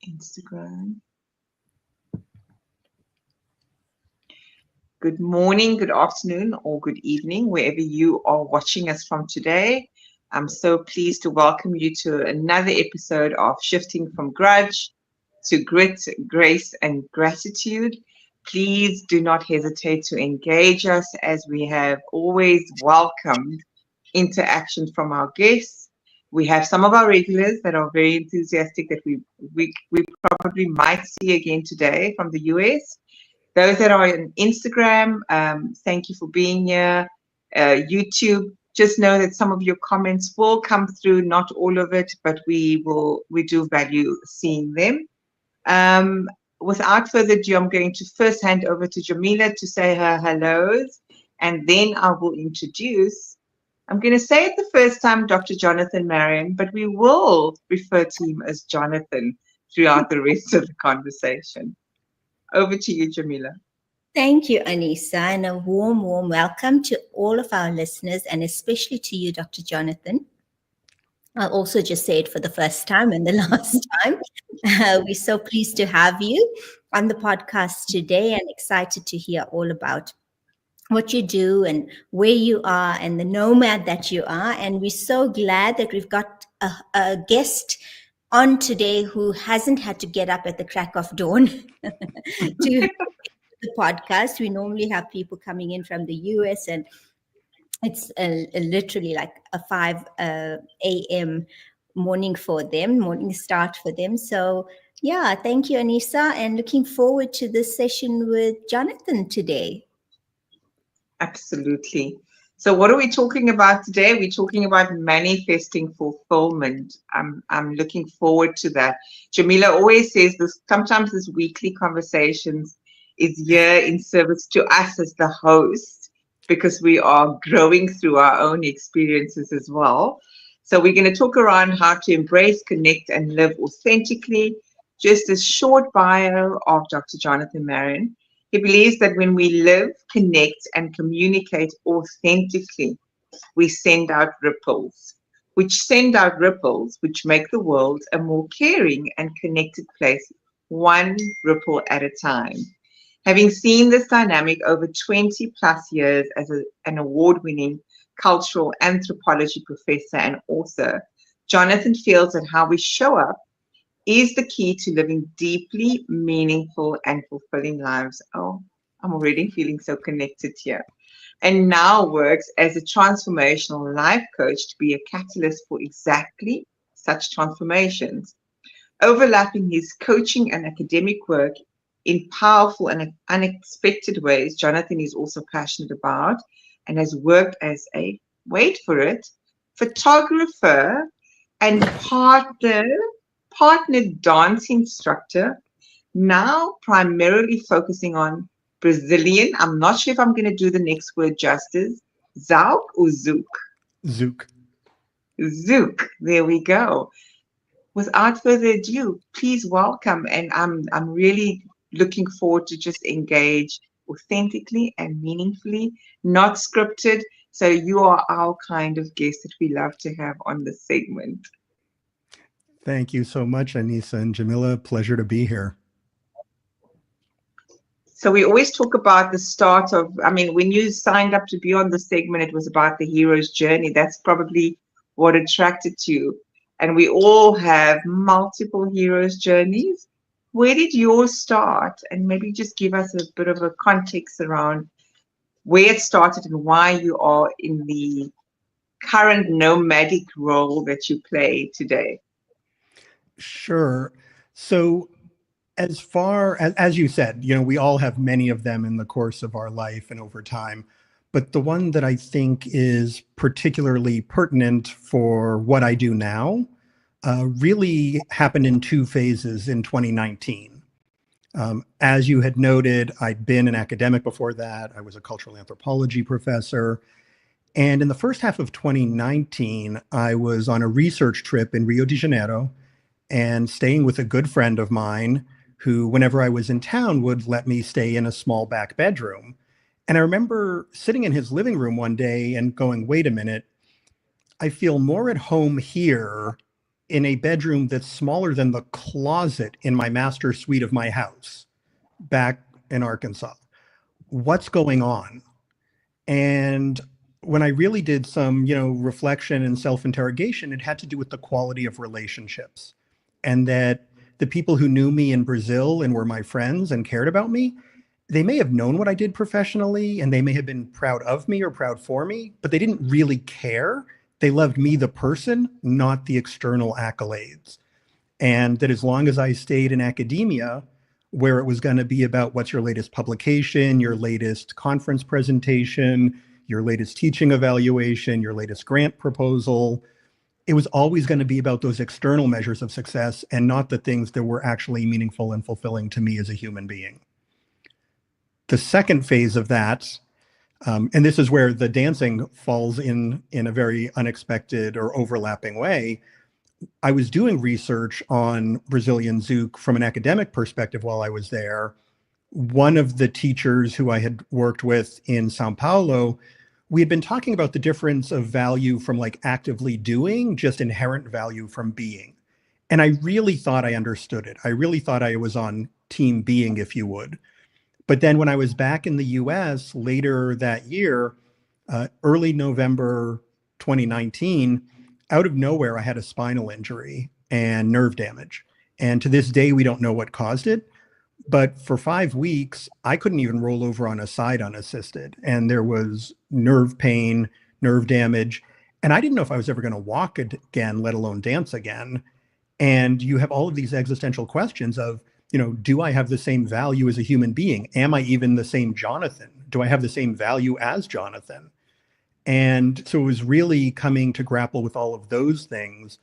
Instagram. Good morning, good afternoon, or good evening, wherever you are watching us from today. I'm so pleased to welcome you to another episode of Shifting from Grudge to Grit, Grace, and Gratitude. Please do not hesitate to engage us, as we have always welcomed interaction from our guests. We have some of our regulars that are very enthusiastic that we probably might see again today from the US. Those that are on Instagram, thank you for being here. YouTube, just know that some of your comments will come through, not all of it, but we do value seeing them. Without further ado, I'm going to first hand over to Jamila to say her hellos, and then I will introduce. I'm going to say it the first time, Dr. Jonathan Marion, but we will refer to him as Jonathan throughout the rest of the conversation. Over to you, Jamila. Thank you, Anissa, and a warm welcome to all of our listeners, and especially to you, Dr. Jonathan. I'll also just say it for the first time and the last time. We're so pleased to have you on the podcast today and excited to hear all about what you do and where you are and the nomad that you are. And we're so glad that we've got a guest on today who hasn't had to get up at the crack of dawn to the podcast. We normally have people coming in from the US, and it's literally like a 5 a.m. morning start for them. So yeah, thank you, Anissa, and looking forward to this session with Jonathan today. Absolutely. So what are we talking about today? We're talking about manifesting fulfillment. I'm looking forward to that. Jamila always says this, sometimes this weekly conversations is here in service to us as the host, because we are growing through our own experiences as well. So we're going to talk around how to embrace, connect, and live authentically. Just a short bio of Dr. Jonathan Marion. He believes that when we live, connect, and communicate authentically, we send out ripples, which make the world a more caring and connected place, one ripple at a time. Having seen this dynamic over 20 plus years as an award-winning cultural anthropology professor and author, Jonathan feels that how we show up is the key to living deeply meaningful and fulfilling lives. Oh, I'm already feeling so connected here. And now works as a transformational life coach to be a catalyst for exactly such transformations. Overlapping his coaching and academic work in powerful and unexpected ways, Jonathan is also passionate about and has worked as a, wait for it, photographer and partner dance instructor, now primarily focusing on Brazilian. I'm not sure if I'm going to do the next word justice. Zouk or Zouk? Zouk. Zouk. There we go. Without further ado, please welcome, and I'm really looking forward to just engage authentically and meaningfully, not scripted. So you are our kind of guest that we love to have on this segment. Thank you so much, Anissa and Jamila. Pleasure to be here. So we always talk about the start of, when you signed up to be on the segment, it was about the hero's journey. That's probably what attracted you. And we all have multiple hero's journeys. Where did yours start? And maybe just give us a bit of a context around where it started and why you are in the current nomadic role that you play today. Sure. So as far as you said, we all have many of them in the course of our life and over time. But the one that I think is particularly pertinent for what I do now really happened in two phases in 2019. As you had noted, I'd been an academic before that. I was a cultural anthropology professor. And in the first half of 2019, I was on a research trip in Rio de Janeiro and staying with a good friend of mine who, whenever I was in town, would let me stay in a small back bedroom. And I remember sitting in his living room one day and going, wait a minute, I feel more at home here in a bedroom that's smaller than the closet in my master suite of my house back in Arkansas. What's going on? And when I really did some, reflection and self-interrogation, it had to do with the quality of relationships. And that the people who knew me in Brazil and were my friends and cared about me, they may have known what I did professionally and they may have been proud of me or proud for me, but they didn't really care. They loved me, the person, not the external accolades. And that as long as I stayed in academia, where it was going to be about what's your latest publication, your latest conference presentation, your latest teaching evaluation, your latest grant proposal, it was always going to be about those external measures of success and not the things that were actually meaningful and fulfilling to me as a human being. The second phase of that, and this is where the dancing falls in a very unexpected or overlapping way, I was doing research on Brazilian Zouk from an academic perspective while I was there. One of the teachers who I had worked with in Sao Paulo, we had been talking about the difference of value from like actively doing, just inherent value from being. And I really thought I understood it. I really thought I was on team being, if you would. But then when I was back in the US later that year, early November 2019, out of nowhere, I had a spinal injury and nerve damage. And to this day, we don't know what caused it. But for 5 weeks, I couldn't even roll over on a side unassisted. And there was nerve pain, nerve damage. And I didn't know if I was ever going to walk again, let alone dance again. And you have all of these existential questions of, do I have the same value as a human being? Am I even the same Jonathan? Do I have the same value as Jonathan? And so it was really coming to grapple with all of those things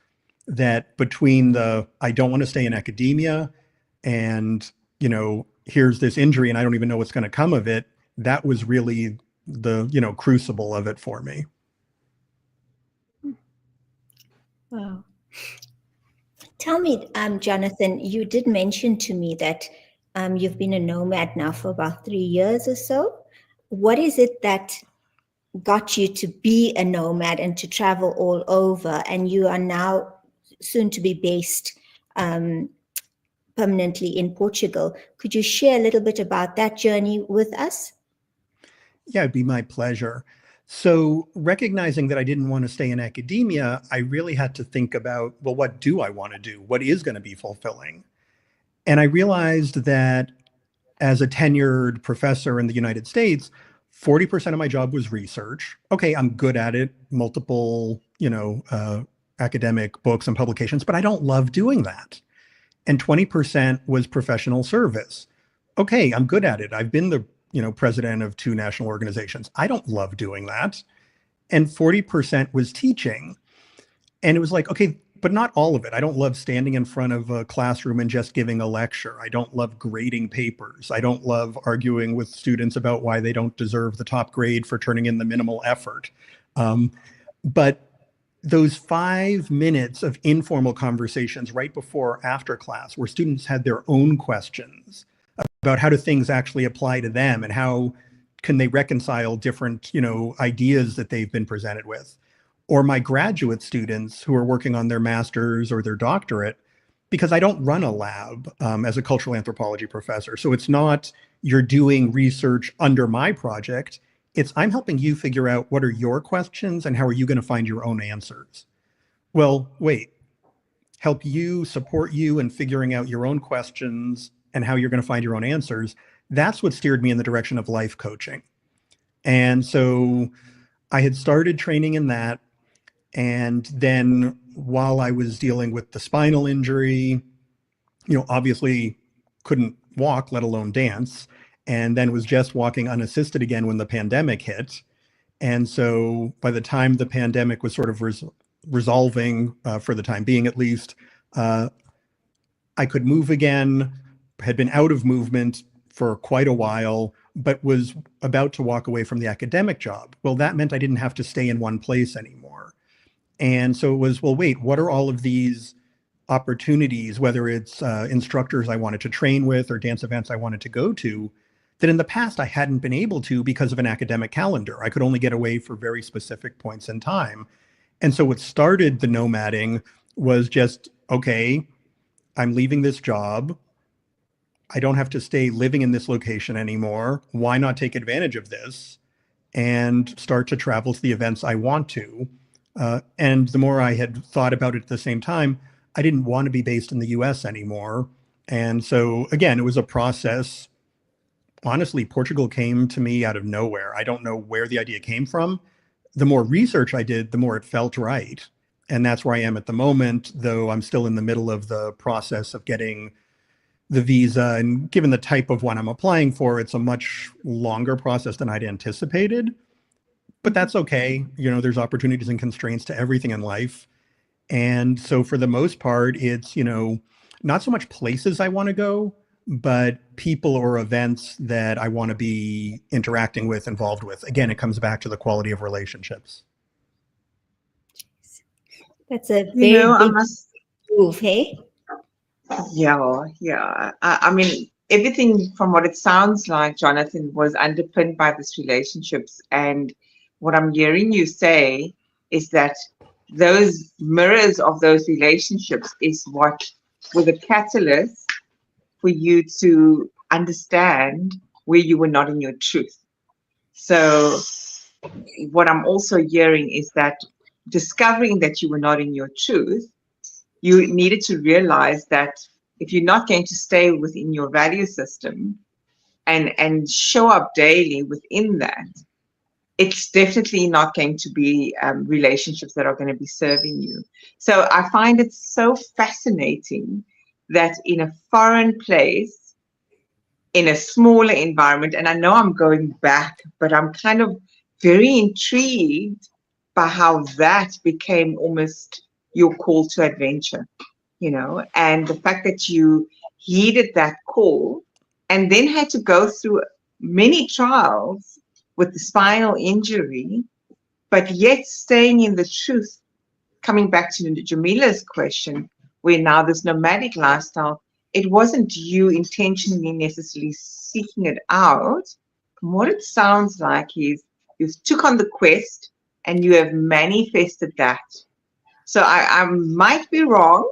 that between the, I don't want to stay in academia and, here's this injury and I don't even know what's going to come of it. That was really the, crucible of it for me. Wow. Tell me, Jonathan, you did mention to me that you've been a nomad now for about 3 years or so. What is it that got you to be a nomad and to travel all over? And you are now soon to be based permanently in Portugal. Could you share a little bit about that journey with us? Yeah, it'd be my pleasure. So recognizing that I didn't want to stay in academia, I really had to think about, well, what do I want to do? What is going to be fulfilling? And I realized that as a tenured professor in the United States, 40% of my job was research. Okay, I'm good at it, multiple, academic books and publications, but I don't love doing that. And 20% was professional service. Okay, I'm good at it. I've been the president of 2 national organizations. I don't love doing that. And 40% was teaching. And it was like, okay, but not all of it. I don't love standing in front of a classroom and just giving a lecture. I don't love grading papers. I don't love arguing with students about why they don't deserve the top grade for turning in the minimal effort. But those 5 minutes of informal conversations right before or after class where students had their own questions about how do things actually apply to them and how can they reconcile different, ideas that they've been presented with. Or my graduate students who are working on their master's or their doctorate, because I don't run a lab as a cultural anthropology professor. So it's not you're doing research under my project. It's I'm helping you figure out what are your questions and how are you going to find your own answers. Well, wait, help you, support you in figuring out your own questions and how you're going to find your own answers. That's what steered me in the direction of life coaching. And so I had started training in that. And then while I was dealing with the spinal injury, obviously couldn't walk, let alone dance, and then was just walking unassisted again when the pandemic hit. And so by the time the pandemic was sort of resolving, for the time being at least, I could move again, had been out of movement for quite a while, but was about to walk away from the academic job. Well, that meant I didn't have to stay in one place anymore. And so it was, well, wait, what are all of these opportunities, whether it's instructors I wanted to train with or dance events I wanted to go to, that in the past I hadn't been able to because of an academic calendar. I could only get away for very specific points in time. And so what started the nomading was just, okay, I'm leaving this job. I don't have to stay living in this location anymore. Why not take advantage of this and start to travel to the events I want to? And the more I had thought about it at the same time, I didn't want to be based in the US anymore. And so, again, it was a process. Honestly, Portugal came to me out of nowhere. I don't know where the idea came from. The more research I did, the more it felt right. And that's where I am at the moment, though I'm still in the middle of the process of getting the visa. And given the type of one I'm applying for, it's a much longer process than I'd anticipated. But that's okay. You know, there's opportunities and constraints to everything in life. And so for the most part, it's, you know, not so much places I want to go, but people or events that I want to be interacting with, involved with. Again, it comes back to the quality of relationships. That's a You very know, I big must, move, hey? yeah. I mean, everything from what it sounds like, Jonathan, was underpinned by these relationships. And what I'm hearing you say is that those mirrors of those relationships is what were the catalyst for you to understand where you were not in your truth. So what I'm also hearing is that discovering that you were not in your truth, you needed to realize that if you're not going to stay within your value system and show up daily within that, it's definitely not going to be relationships that are going to be serving you. So I find it so fascinating that in a foreign place, in a smaller environment, and I know I'm going back, but I'm kind of very intrigued by how that became almost your call to adventure, you know, and the fact that you heeded that call and then had to go through many trials with the spinal injury, but yet staying in the truth, coming back to Jamila's question, where now this nomadic lifestyle, it wasn't you intentionally necessarily seeking it out. What it sounds like is you took on the quest and you have manifested that. So I might be wrong,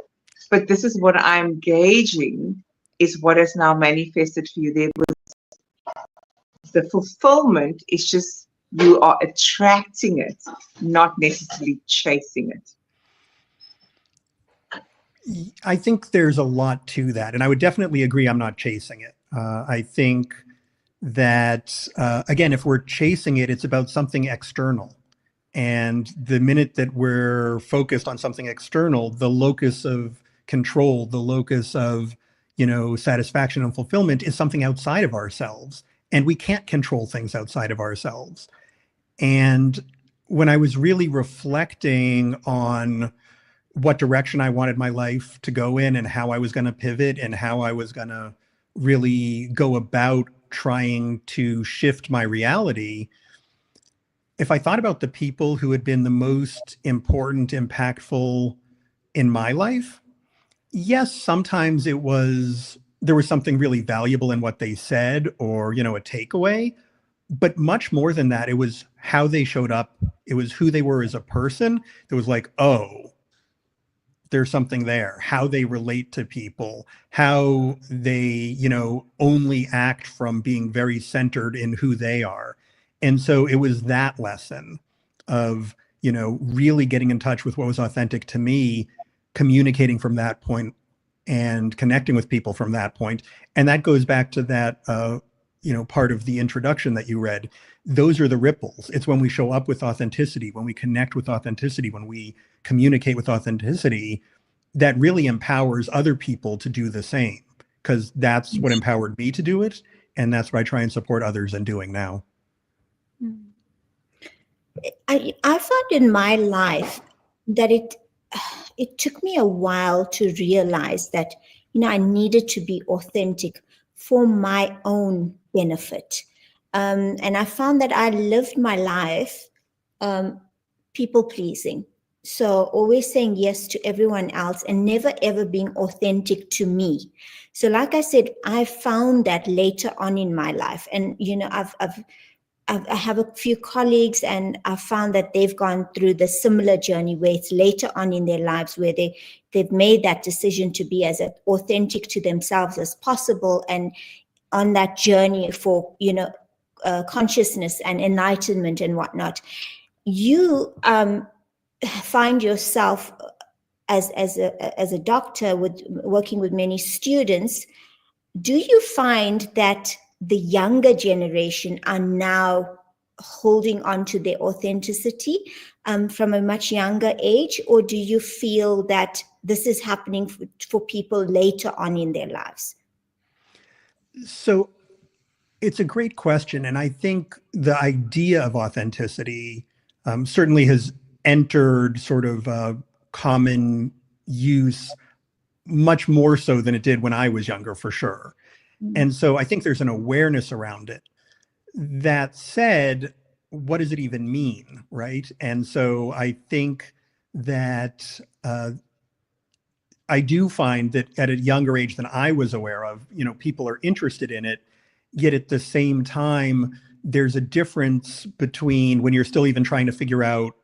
but this is what I'm gauging is what has now manifested for you. There was the fulfillment is just you are attracting it, not necessarily chasing it. I think there's a lot to that. And I would definitely agree I'm not chasing it. I think that, again, if we're chasing it, it's about something external. And the minute that we're focused on something external, the locus of control, the locus of, you know, satisfaction and fulfillment is something outside of ourselves. And we can't control things outside of ourselves. And when I was really reflecting on what direction I wanted my life to go in and how I was going to pivot and how I was going to really go about trying to shift my reality, if I thought about the people who had been the most important, impactful in my life, yes, sometimes there was something really valuable in what they said or, you know, a takeaway, but much more than that, it was how they showed up. It was who they were as a person. It was like, oh, there's something there, how they relate to people, how they, you know, only act from being very centered in who they are. And so it was that lesson of, you know, really getting in touch with what was authentic to me, communicating from that point and connecting with people from that point. And that goes back to that, you know, part of the introduction that you read. Those are the ripples. It's when we show up with authenticity, when we connect with authenticity, when we communicate with authenticity, that really empowers other people to do the same, because that's what empowered me to do it. And that's what I try and support others in doing now. I found in my life that it took me a while to realize that, you know, I needed to be authentic for my own benefit. And I found that I lived my life people pleasing. So always saying yes to everyone else and never ever being authentic to me. So like I said, I found that later on in my life. And, you know, I've I have a few colleagues, and I found that they've gone through the similar journey where it's later on in their lives where they've made that decision to be as authentic to themselves as possible, and on that journey for, consciousness and enlightenment and whatnot. You find yourself as a doctor working with many students. Do you find that the younger generation are now holding on to their authenticity from a much younger age, or do you feel that this is happening for people later on in their lives? So it's a great question. And I think the idea of authenticity certainly has entered sort of common use much more so than it did when I was younger, for sure. And so I think there's an awareness around it. That said, what does it even mean, right? And so I think that I do find that at a younger age than I was aware of, people are interested in it. Yet at the same time, there's a difference between when you're still even trying to figure out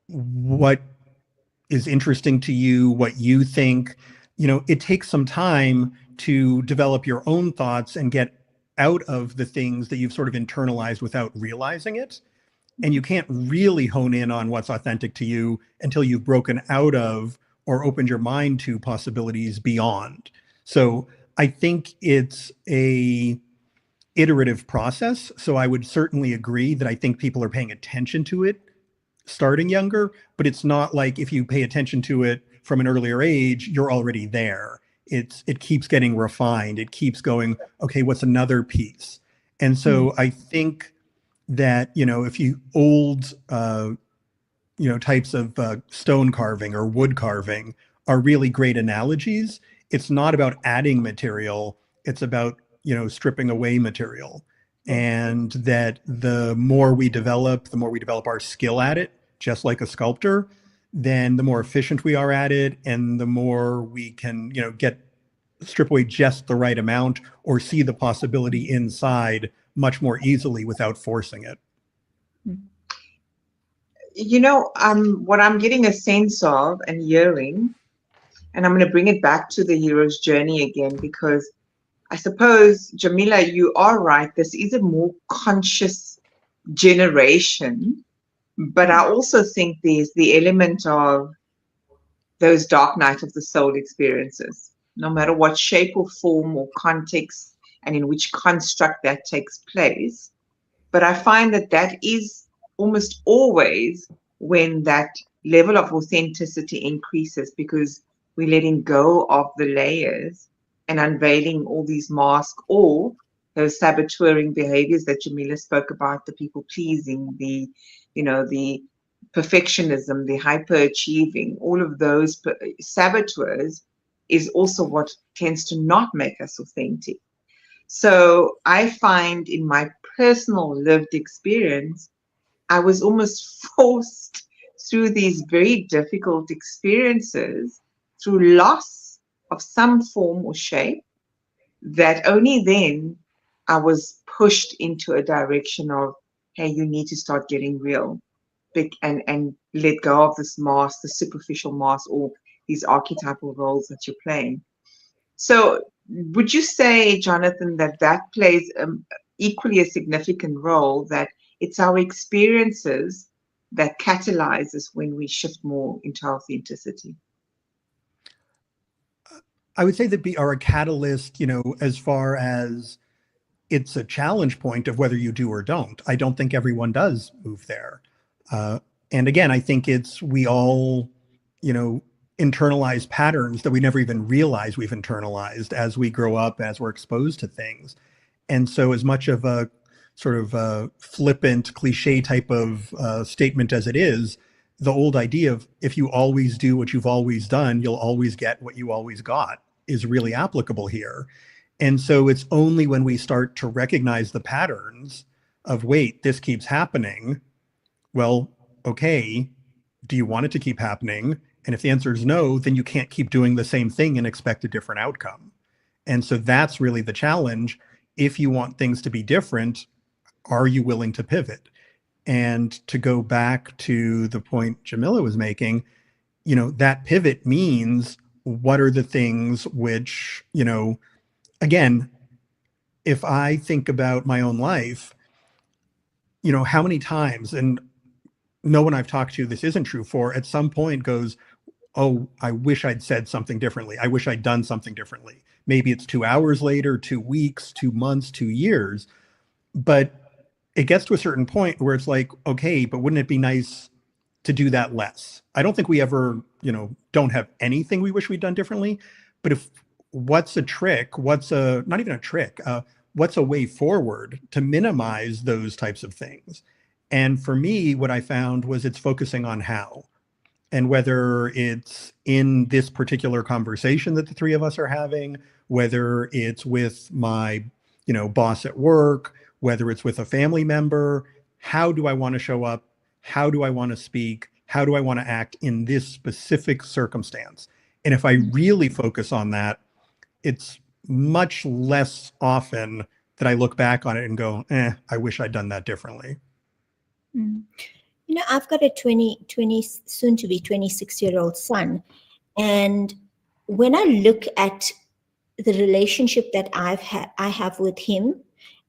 what is interesting to you, what you think. It takes some time to develop your own thoughts and get out of the things that you've sort of internalized without realizing it. And you can't really hone in on what's authentic to you until you've broken out of or opened your mind to possibilities beyond. So I think it's a iterative process. So I would certainly agree that I think people are paying attention to it starting younger, but it's not like if you pay attention to it from an earlier age, you're already there. It keeps getting refined. It keeps going, okay, what's another piece? And so I think that, if you old, types of stone carving or wood carving are really great analogies. It's not about adding material. It's about, stripping away material. And that the more we develop our skill at it, just like a sculptor, then the more efficient we are at it, and the more we can, strip away just the right amount or see the possibility inside much more easily without forcing it. What I'm getting a sense of and hearing, and I'm going to bring it back to the hero's journey again, because I suppose, Jamila, you are right. This is a more conscious generation, but I also think there's the element of those dark night of the soul experiences, no matter what shape or form or context and in which construct that takes place. But I find that is almost always when that level of authenticity increases, because we're letting go of the layers and unveiling all these masks, or those saboteuring behaviors that Jamila spoke about, the people pleasing, the perfectionism, the hyperachieving, all of those saboteurs is also what tends to not make us authentic. So I find in my personal lived experience, I was almost forced through these very difficult experiences, through loss of some form or shape, that only then I was pushed into a direction of, hey, you need to start getting real, and let go of this mask, the superficial mask, or these archetypal roles that you're playing. So would you say, Jonathan, that plays equally a significant role, that it's our experiences that catalyzes when we shift more into authenticity? I would say that are a catalyst, as far as it's a challenge point of whether you do or don't. I don't think everyone does move there. And again, I think we all, internalize patterns that we never even realize we've internalized as we grow up, as we're exposed to things. And so as much of a sort of a flippant cliche type of statement as it is, the old idea of if you always do what you've always done, you'll always get what you always got is really applicable here. And so it's only when we start to recognize the patterns of, wait, this keeps happening. Well, okay, do you want it to keep happening? And if the answer is no, then you can't keep doing the same thing and expect a different outcome. And so that's really the challenge. If you want things to be different, are you willing to pivot? And to go back to the point Jamila was making, that pivot means, what are the things which, again, if I think about my own life, how many times, and no one I've talked to this isn't true for, at some point goes, oh, I wish I'd said something differently. I wish I'd done something differently. Maybe it's 2 hours later, 2 weeks, 2 months, 2 years. But it gets to a certain point where it's like, okay, but wouldn't it be nice to do that less? I don't think we ever, don't have anything we wish we'd done differently. But what's a trick? Not even a trick, what's a way forward to minimize those types of things? And for me, what I found was it's focusing on how. And whether it's in this particular conversation that the three of us are having, whether it's with my, boss at work, whether it's with a family member, how do I want to show up? How do I want to speak? How do I want to act in this specific circumstance? And if I really focus on that, it's much less often that I look back on it and go, I wish I'd done that differently. Mm. I've got a 20, soon to be 26-year-old son. And when I look at the relationship that I have with him,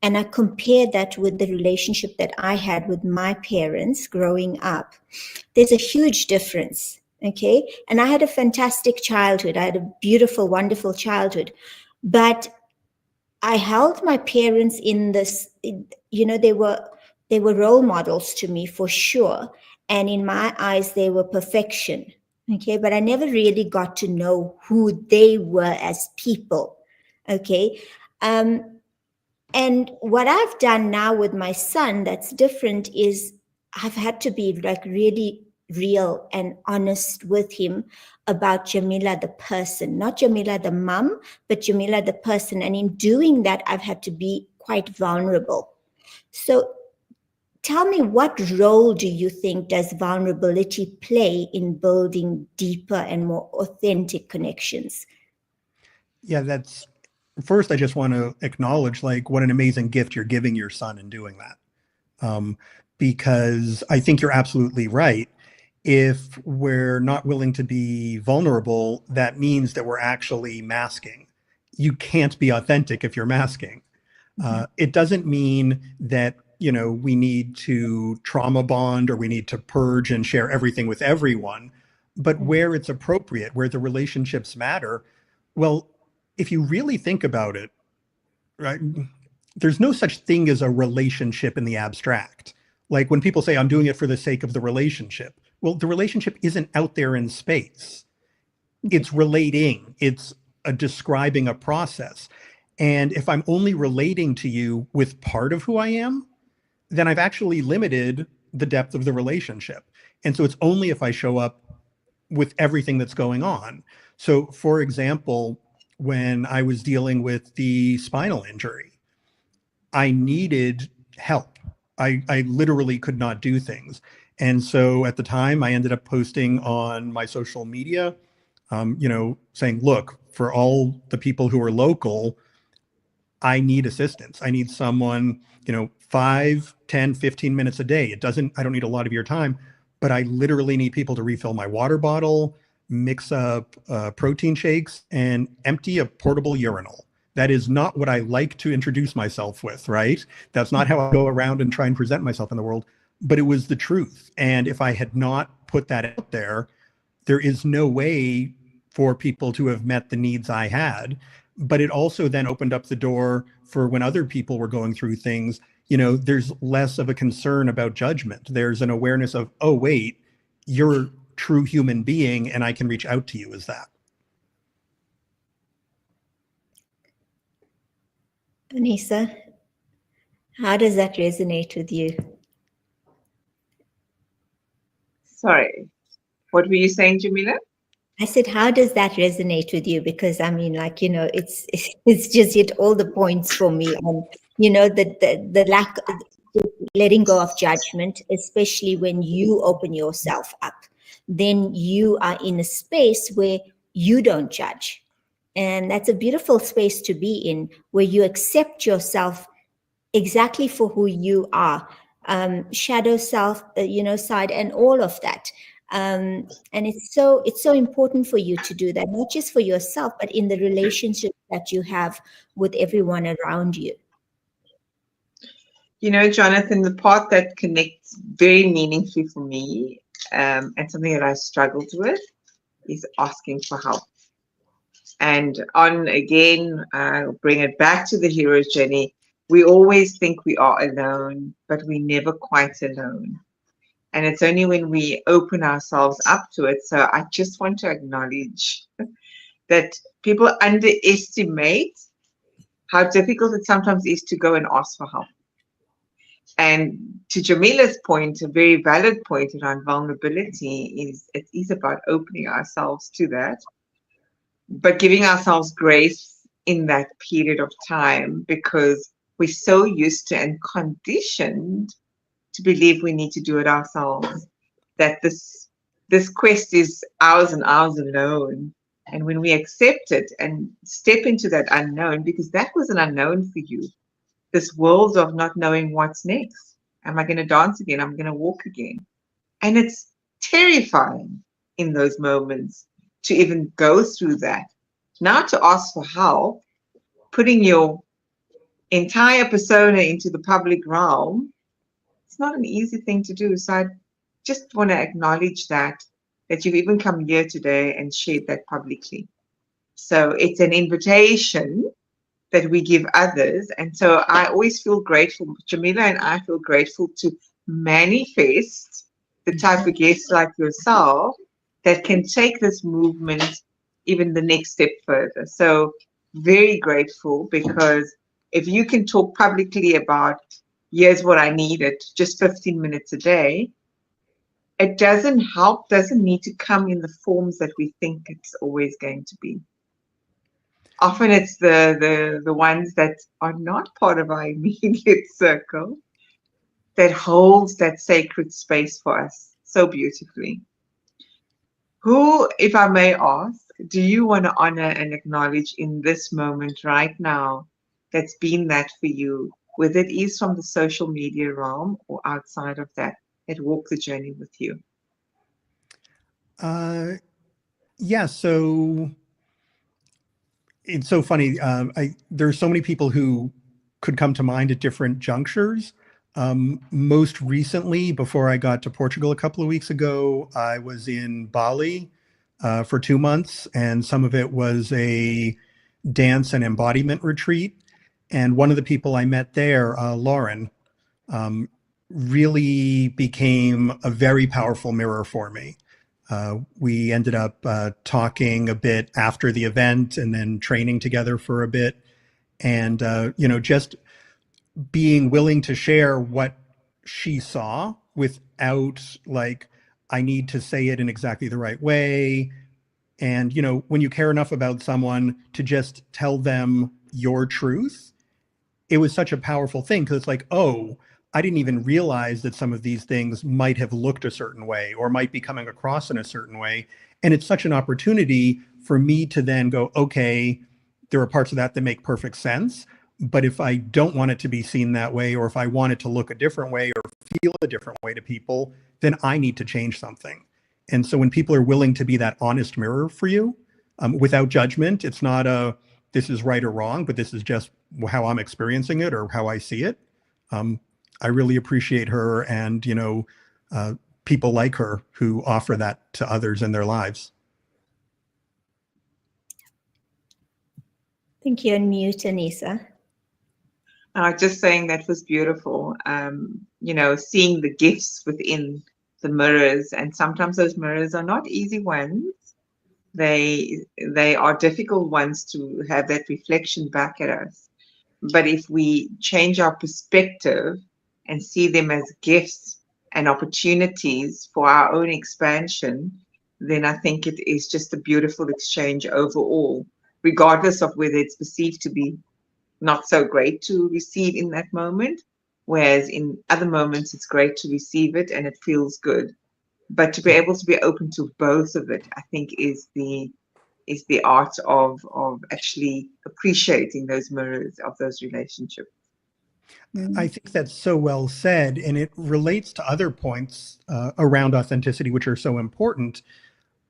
and I compare that with the relationship that I had with my parents growing up, there's a huge difference, okay? And I had a fantastic childhood. I had a beautiful, wonderful childhood. But I held my parents in this, they were role models to me for sure. And in my eyes, they were perfection. Okay. But I never really got to know who they were as people. Okay. And what I've done now with my son that's different is I've had to be like really real and honest with him about Jamila the person, not Jamila the mom, but Jamila the person. And in doing that, I've had to be quite vulnerable. So tell me, what role do you think does vulnerability play in building deeper and more authentic connections? Yeah, first, I just want to acknowledge what an amazing gift you're giving your son in doing that. Because I think you're absolutely right. If we're not willing to be vulnerable, that means that we're actually masking. You can't be authentic if you're masking. It doesn't mean that, we need to trauma bond or we need to purge and share everything with everyone. But where it's appropriate, where the relationships matter, well, if you really think about it, right, there's no such thing as a relationship in the abstract. Like when people say, I'm doing it for the sake of the relationship. Well, the relationship isn't out there in space. It's relating. It's describing a process. And if I'm only relating to you with part of who I am, then I've actually limited the depth of the relationship. And so it's only if I show up with everything that's going on. So for example, when I was dealing with the spinal injury, I needed help. I literally could not do things. And so at the time, I ended up posting on my social media, saying, look, for all the people who are local, I need assistance. I need someone, 5, 10, 15 minutes a day. I don't need a lot of your time, but I literally need people to refill my water bottle, mix up protein shakes, and empty a portable urinal. That is not what I like to introduce myself with, right? That's not how I go around and try and present myself in the world, but it was the truth. And if I had not put that out there, there is no way for people to have met the needs I had. But it also then opened up the door for when other people were going through things, there's less of a concern about judgment. There's an awareness of, oh, wait, you're a true human being and I can reach out to you as that. Anissa, how does that resonate with you? Sorry, what were you saying, Jamila? I said, how does that resonate with you? Because I mean, it's just hit all the points for me. And the lack of letting go of judgment, especially when you open yourself up, then you are in a space where you don't judge. And that's a beautiful space to be in, where you accept yourself exactly for who you are, shadow self, side, and all of that. And it's so important for you to do that, not just for yourself, but in the relationship that you have with everyone around you. You know, Jonathan, the part that connects very meaningfully for me, and something that I struggled with, is asking for help. And on again, I'll bring it back to the hero's journey. We always think we are alone, but we're never quite alone. And it's only when we open ourselves up to it. So I just want to acknowledge that people underestimate how difficult it sometimes is to go and ask for help. And to Jamila's point, a very valid point around vulnerability, is it is about opening ourselves to that, but giving ourselves grace in that period of time, because we're so used to and conditioned to believe we need to do it ourselves, that this quest is ours and ours alone. And when we accept it and step into that unknown, because that was an unknown for you, this world of not knowing what's next. Am I going to dance again? I'm going to walk again. And it's terrifying in those moments to even go through that. Now to ask for help, putting your entire persona into the public realm, it's not an easy thing to do. So I just want to acknowledge that you've even come here today and shared that publicly. So it's an invitation that we give others. And so I always feel grateful, Jamila and I feel grateful to manifest the type of guests like yourself that can take this movement even the next step further. So very grateful, because if you can talk publicly about, here's what I needed, just 15 minutes a day, it doesn't need to come in the forms that we think it's always going to be. Often it's the ones that are not part of our immediate circle that holds that sacred space for us so beautifully. Who, if I may ask, do you want to honor and acknowledge in this moment right now that's been that for you, whether it is from the social media realm or outside of that walk the journey with you? Yeah, so it's so funny. There's so many people who could come to mind at different junctures. Most recently, before I got to Portugal a couple of weeks ago, I was in Bali for 2 months, and some of it was a dance and embodiment retreat. And one of the people I met there, Lauren, really became a very powerful mirror for me. We ended up talking a bit after the event and then training together for a bit. And, just being willing to share what she saw without like, I need to say it in exactly the right way. And, when you care enough about someone to just tell them your truth, it was such a powerful thing, because it's like, oh, I didn't even realize that some of these things might have looked a certain way or might be coming across in a certain way. And it's such an opportunity for me to then go, okay, there are parts of that that make perfect sense. But if I don't want it to be seen that way, or if I want it to look a different way or feel a different way to people, then I need to change something. And so when people are willing to be that honest mirror for you, without judgment, it's not this is right or wrong, but this is just how I'm experiencing it or how I see it. I really appreciate her and, people like her who offer that to others in their lives. Thank you. Unmute, Anissa. Just saying that was beautiful. Seeing the gifts within the mirrors, and sometimes those mirrors are not easy ones. They are difficult ones to have that reflection back at us. But if we change our perspective and see them as gifts and opportunities for our own expansion, then I think it is just a beautiful exchange overall, regardless of whether it's perceived to be not so great to receive in that moment, whereas in other moments it's great to receive it and it feels good. But to be able to be open to both of it, I think is the art of actually appreciating those mirrors of those relationships. I think that's so well said, and it relates to other points around authenticity, which are so important,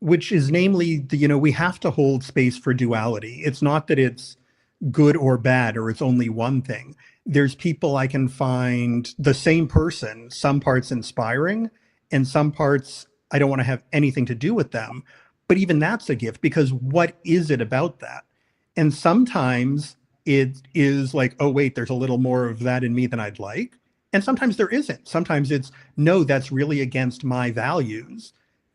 which is namely, we have to hold space for duality. It's not that it's good or bad, or it's only one thing. There's people I can find the same person, some parts inspiring, and some parts I don't want to have anything to do with them. But even that's a gift, because what is it about that? And sometimes it is like, oh, wait, there's a little more of that in me than I'd like. And sometimes there isn't. Sometimes it's, no, that's really against my values.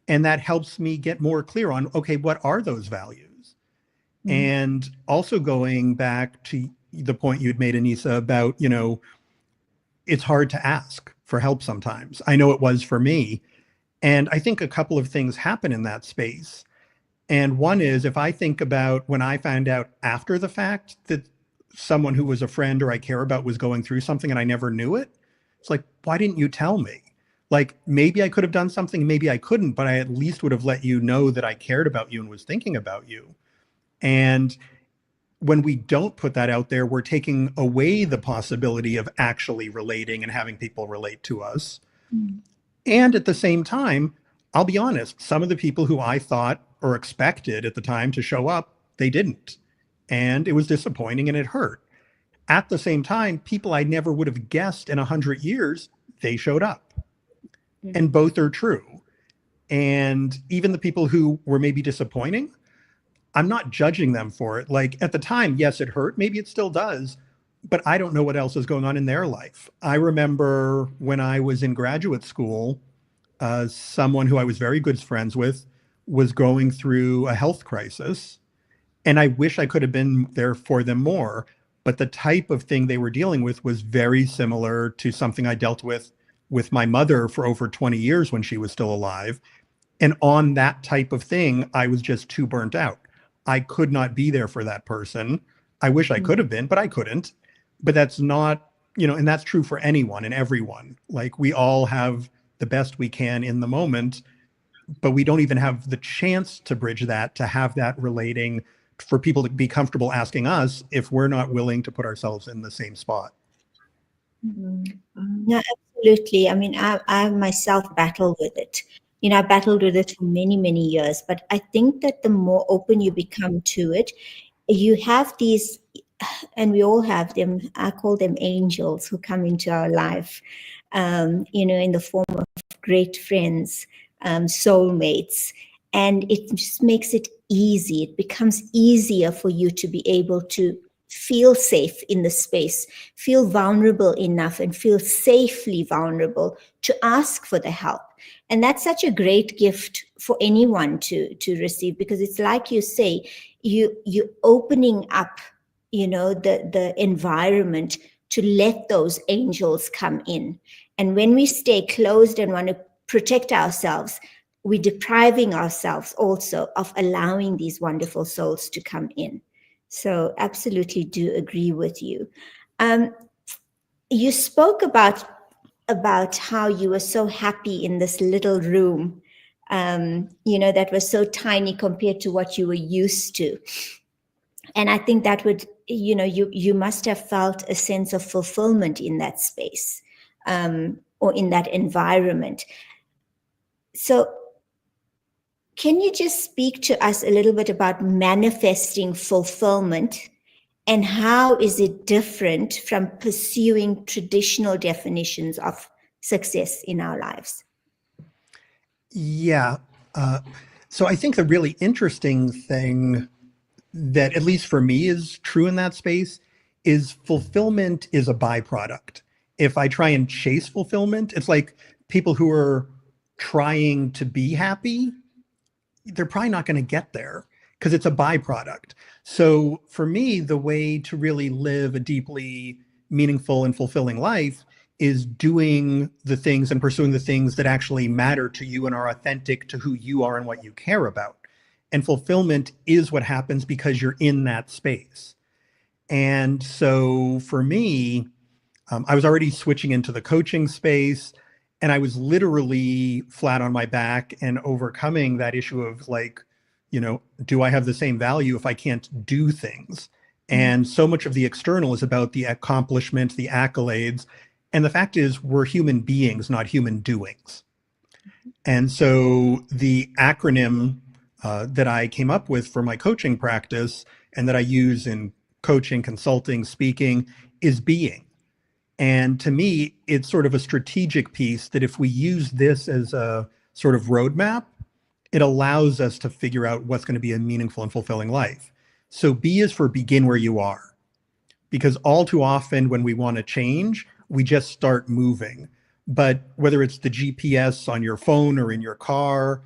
And that helps me get more clear on, okay, what are those values? And also going back to the point you'd made, Anissa, about, it's hard to ask for help sometimes. I know it was for me. And I think a couple of things happen in that space. And one is, if I think about when I found out after the fact that someone who was a friend or I care about was going through something and I never knew it, it's like, why didn't you tell me? Like, maybe I could have done something, maybe I couldn't, but I at least would have let you know that I cared about you and was thinking about you. And when we don't put that out there, we're taking away the possibility of actually relating and having people relate to us. And at the same time, I'll be honest, some of the people who I thought or expected at the time to show up, they didn't. And it was disappointing and it hurt. At the same time, people I never would have guessed in 100 years, they showed up. And both are true. And even the people who were maybe disappointing, I'm not judging them for it. Like, at the time, yes, it hurt. Maybe it still does. But I don't know what else is going on in their life. I remember when I was in graduate school, someone who I was very good friends with was going through a health crisis. And I wish I could have been there for them more. But the type of thing they were dealing with was very similar to something I dealt with my mother for over 20 years when she was still alive. And on that type of thing, I was just too burnt out. I could not be there for that person. I wish I could have been, but I couldn't. But that's not, and that's true for anyone and everyone. Like, we all have the best we can in the moment, but we don't even have the chance to bridge that, to have that relating, for people to be comfortable asking us if we're not willing to put ourselves in the same spot. No, absolutely. I mean, I myself battle with it. I battled with it for many, many years. But I think that the more open you become to it, you have these, and we all have them, I call them angels, who come into our life, in the form of great friends, soulmates. And it just makes it easy. It becomes easier for you to be able to feel safe in the space, feel vulnerable enough and feel safely vulnerable to ask for the help. And that's such a great gift for anyone to receive, because it's like you say, you opening up, the environment to let those angels come in. And when we stay closed and want to protect ourselves, we're depriving ourselves also of allowing these wonderful souls to come in. So absolutely do agree with you. You spoke about how you were so happy in this little room, that was so tiny compared to what you were used to. And I think that would, you must have felt a sense of fulfillment in that space, or in that environment. So can you just speak to us a little bit about manifesting fulfillment, and how is it different from pursuing traditional definitions of success in our lives? Yeah. So I think the really interesting thing that, at least for me, is true in that space is fulfillment is a byproduct. If I try and chase fulfillment, it's like people who are trying to be happy, they're probably not going to get there because it's a byproduct. So for me, the way to really live a deeply meaningful and fulfilling life is doing the things and pursuing the things that actually matter to you and are authentic to who you are and what you care about. And fulfillment is what happens because you're in that space. And so for me, I was already switching into the coaching space, and I was literally flat on my back and overcoming that issue of, like, do I have the same value if I can't do things? And so much of the external is about the accomplishment, the accolades. And the fact is, we're human beings, not human doings. And so the acronym that I came up with for my coaching practice and that I use in coaching, consulting, speaking is being. And to me, it's sort of a strategic piece that if we use this as a sort of roadmap, it allows us to figure out what's going to be a meaningful and fulfilling life. So B is for begin where you are, because all too often when we want to change, we just start moving. But whether it's the GPS on your phone or in your car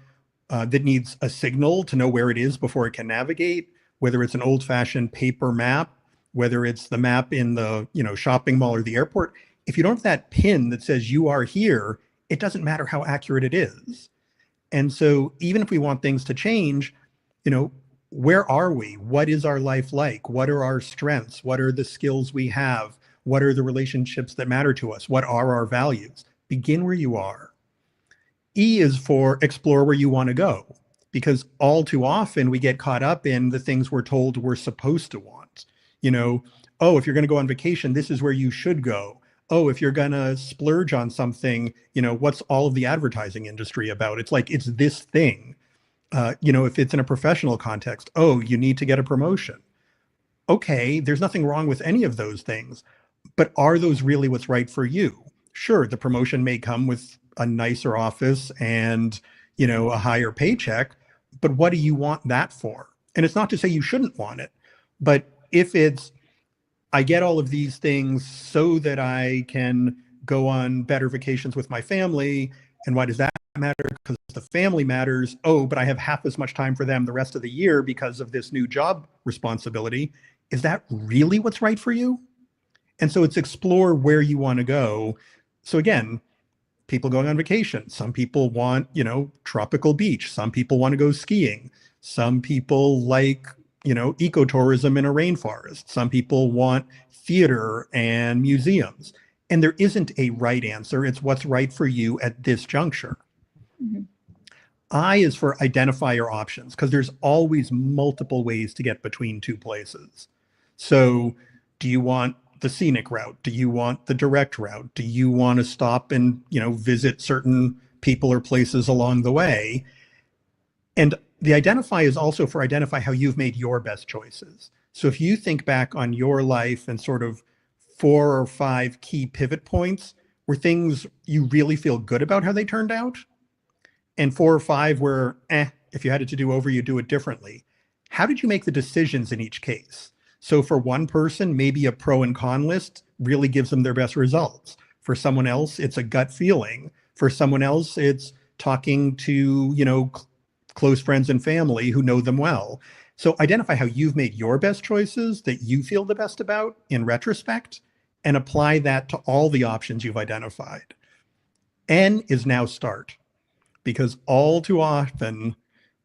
that needs a signal to know where it is before it can navigate, whether it's an old-fashioned paper map, whether it's the map in the shopping mall or the airport, if you don't have that pin that says you are here, it doesn't matter how accurate it is. And so even if we want things to change, where are we? What is our life like? What are our strengths? What are the skills we have? What are the relationships that matter to us? What are our values? Begin where you are. E is for explore where you want to go, because all too often we get caught up in the things we're told we're supposed to want. Oh, if you're going to go on vacation, this is where you should go. Oh, if you're going to splurge on something, what's all of the advertising industry about? It's like, it's this thing. If it's in a professional context, oh, you need to get a promotion. Okay, there's nothing wrong with any of those things, but are those really what's right for you? Sure, the promotion may come with a nicer office and, a higher paycheck, but what do you want that for? And it's not to say you shouldn't want it, but if it's, I get all of these things so that I can go on better vacations with my family, and why does that matter? Because the family matters. Oh, but I have half as much time for them the rest of the year because of this new job responsibility. Is that really what's right for you? And so it's explore where you want to go. So again, people going on vacation. Some people want, tropical beach. Some people want to go skiing. Some people like, ecotourism in a rainforest. Some people want theater and museums. And there isn't a right answer. It's what's right for you at this juncture. Mhm. I is for identify your options, because there's always multiple ways to get between two places. So do you want the scenic route? Do you want the direct route? Do you want to stop and, visit certain people or places along the way? And the identify is also for identify how you've made your best choices. So if you think back on your life and sort of 4 or 5 key pivot points were things you really feel good about how they turned out, and 4 or 5 were, if you had it to do over, you do it differently. How did you make the decisions in each case? So for one person, maybe a pro and con list really gives them their best results. For someone else, it's a gut feeling. For someone else, it's talking to, close friends and family who know them well. So identify how you've made your best choices that you feel the best about in retrospect, and apply that to all the options you've identified. N is now start, because all too often,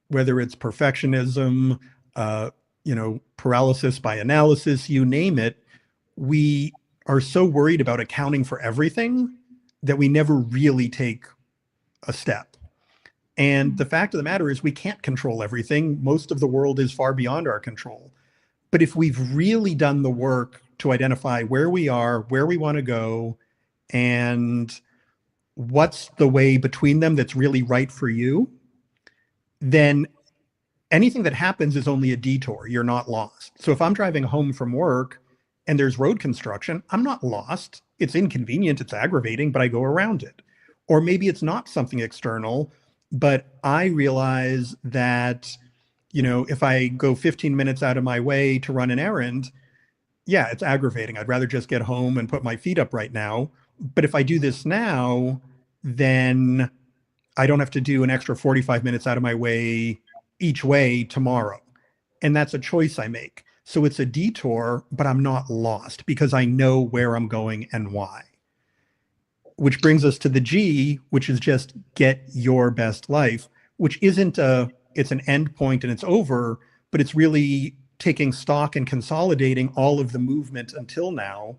whether it's perfectionism, paralysis by analysis, you name it, we are so worried about accounting for everything that we never really take a step. And the fact of the matter is we can't control everything. Most of the world is far beyond our control. But if we've really done the work to identify where we are, where we want to go, and what's the way between them that's really right for you, then anything that happens is only a detour. You're not lost. So if I'm driving home from work and there's road construction, I'm not lost. It's inconvenient, it's aggravating, but I go around it. Or maybe it's not something external, but I realize that, if I go 15 minutes out of my way to run an errand, yeah, it's aggravating. I'd rather just get home and put my feet up right now. But if I do this now, then I don't have to do an extra 45 minutes out of my way each way tomorrow. And that's a choice I make. So it's a detour, but I'm not lost because I know where I'm going and why. Which brings us to the G, which is just get your best life, which isn't it's an end point and it's over, but it's really taking stock and consolidating all of the movement until now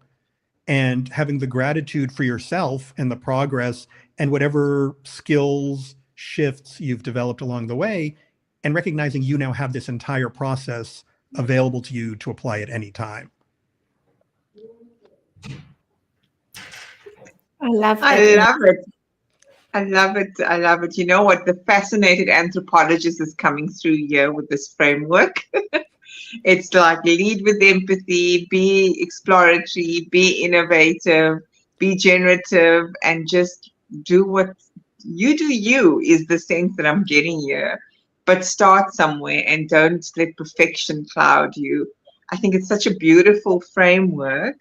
and having the gratitude for yourself and the progress and whatever skills, shifts you've developed along the way, and recognizing you now have this entire process available to you to apply at any time. I love that. I love it. I love it. I love it. You know what? The fascinated anthropologist is coming through here with this framework. It's like lead with empathy, be exploratory, be innovative, be generative, and just do what you do. You is the sense that I'm getting here. But start somewhere and don't let perfection cloud you. I think it's such a beautiful framework.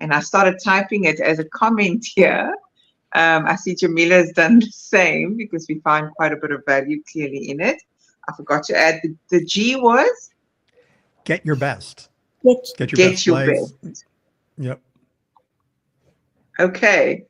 And I started typing it as a comment here. I see Jamila has done the same because we find quite a bit of value clearly in it. I forgot to add the G was Get your best. Get Your get best your life. best. Yep. Okay.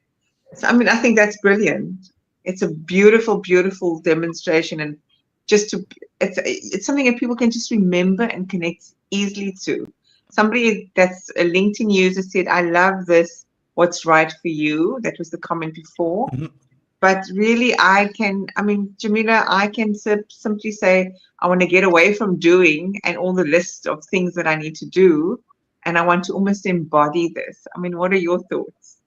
So, I mean, I think that's brilliant. It's a beautiful, beautiful demonstration, and just to it's something that people can just remember and connect easily to. Somebody that's a LinkedIn user said, "I love this. What's right for you?" That was the comment before. Mhm. But really, Jamila, I can simply say, I want to get away from doing and all the list of things that I need to do, and I want to almost embody this. I mean, what are your thoughts?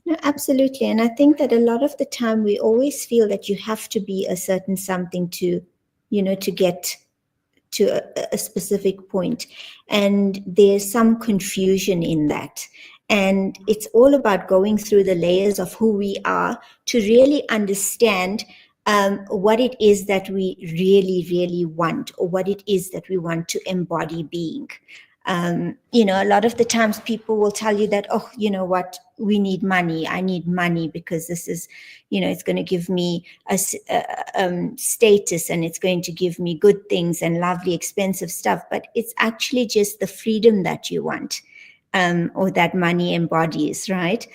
No, absolutely. And I think that a lot of the time we always feel that you have to be a certain something to, to get to a specific point. And there's some confusion in that. And it's all about going through the layers of who we are to really understand what it is that we really, really want, or what it is that we want to embody being. A lot of the times people will tell you that, oh, you know what, we need money. I need money because this is, it's going to give me a status, and it's going to give me good things and lovely, expensive stuff. But it's actually just the freedom that you want, or that money embodies, right?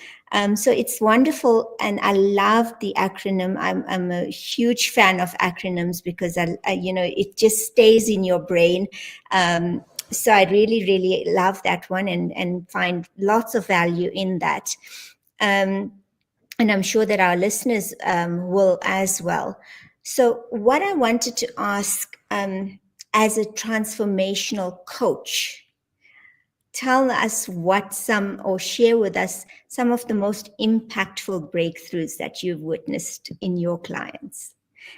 So it's wonderful, and I love the acronym. I'm a huge fan of acronyms because it just stays in your brain. So I really, really love that one, and find lots of value in that. And I'm sure that our listeners will as well. So what I wanted to ask, as a transformational coach, tell us or share with us some of the most impactful breakthroughs that you've witnessed in your clients.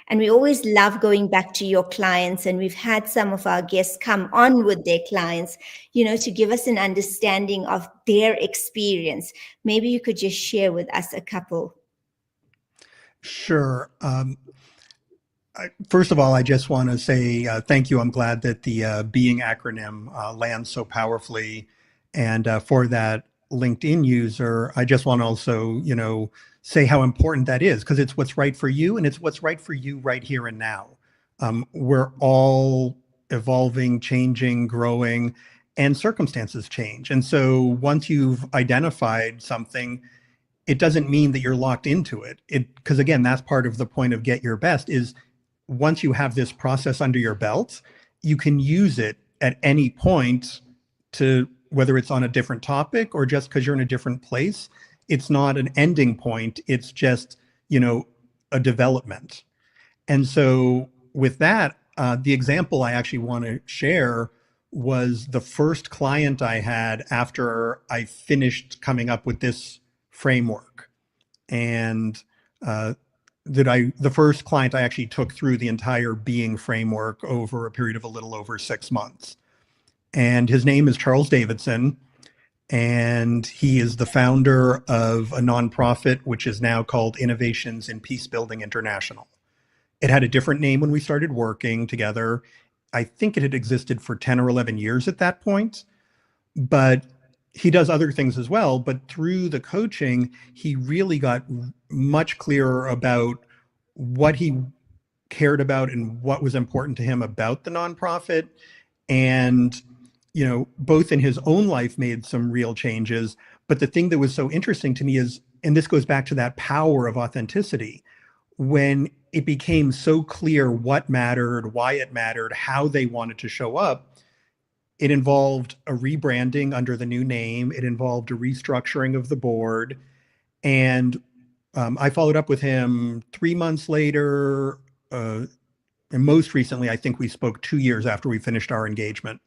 And we always love going back to your clients, and we've had some of our guests come on with their clients, to give us an understanding of their experience. Maybe you could just share with us a couple. Sure. First of all, I just want to say thank you. I'm glad that the Being acronym lands so powerfully. And for that LinkedIn user, I just want to also, say how important that is, because it's what's right for you, and it's what's right for you right here and now. We're all evolving, changing, growing, and circumstances change. And so once you've identified something, it doesn't mean that you're locked into it. Because again, that's part of the point of Get Your Best is once you have this process under your belt, you can use it at any point to, whether it's on a different topic or just because you're in a different place. It's not an ending point. It's just, a development. And so with that, the example I actually want to share was the first client I had after I finished coming up with this framework. And the first client I actually took through the entire Being framework over a period of a little over 6 months. And his name is Charles Davidson. And he is the founder of a nonprofit, which is now called Innovations in Peacebuilding International. It had a different name when we started working together. I think it had existed for 10 or 11 years at that point, but he does other things as well. But through the coaching, he really got much clearer about what he cared about and what was important to him about the nonprofit. And, both in his own life made some real changes. But the thing that was so interesting to me is, and this goes back to that power of authenticity, when it became so clear what mattered, why it mattered, how they wanted to show up, it involved a rebranding under the new name. It involved a restructuring of the board. And I followed up with him 3 months later, and most recently, I think we spoke 2 years after we finished our engagement.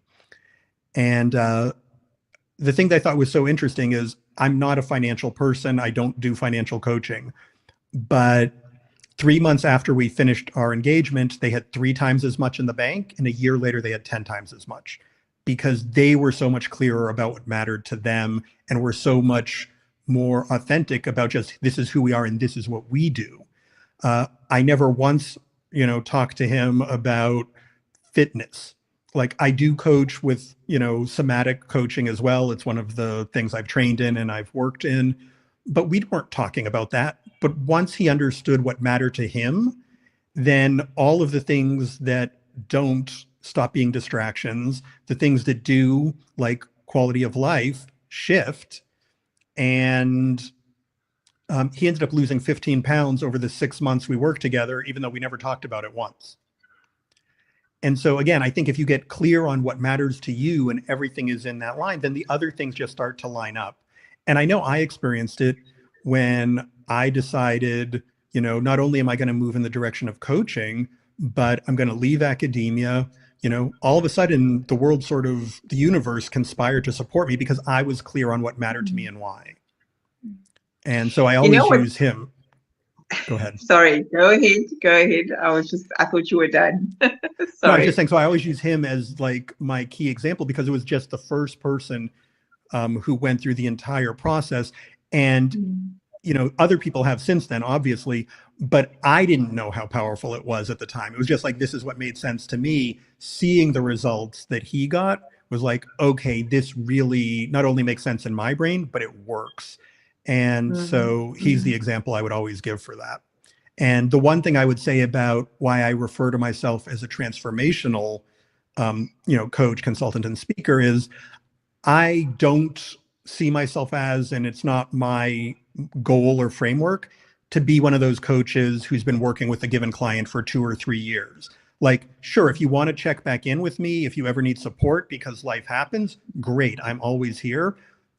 And the thing that I thought was so interesting is I'm not a financial person. I don't do financial coaching. But 3 months after we finished our engagement, they had 3 times as much in the bank. And a year later, they had 10 times as much because they were so much clearer about what mattered to them and were so much more authentic about just this is who we are and this is what we do. I never once, talked to him about fitness. Like I do coach with, somatic coaching as well. It's one of the things I've trained in and I've worked in, but we weren't talking about that. But once he understood what mattered to him, then all of the things that don't stop being distractions, the things that do, like quality of life, shift. And he ended up losing 15 pounds over the 6 months we worked together, even though we never talked about it once. And so again, I think if you get clear on what matters to you and everything is in that line, then the other things just start to line up. And I know I experienced it when I decided, not only am I going to move in the direction of coaching, but I'm going to leave academia. All of a sudden the world the universe conspired to support me because I was clear on what mattered to me and why. And so I always use him. Go ahead. Sorry, go ahead. I thought you were done. Sorry. No, I was just saying, so I always use him as like my key example because it was just the first person who went through the entire process. And, other people have since then, obviously, but I didn't know how powerful it was at the time. It was just like, this is what made sense to me. Seeing the results that he got was like, okay, this really not only makes sense in my brain, but it works. And so he's the example I would always give for that. And the one thing I would say about why I refer to myself as a transformational, coach, consultant, and speaker is I don't see myself as, and it's not my goal or framework to be one of those coaches who's been working with a given client for 2 or 3 years. Like, sure, if you want to check back in with me, if you ever need support because life happens, great, I'm always here.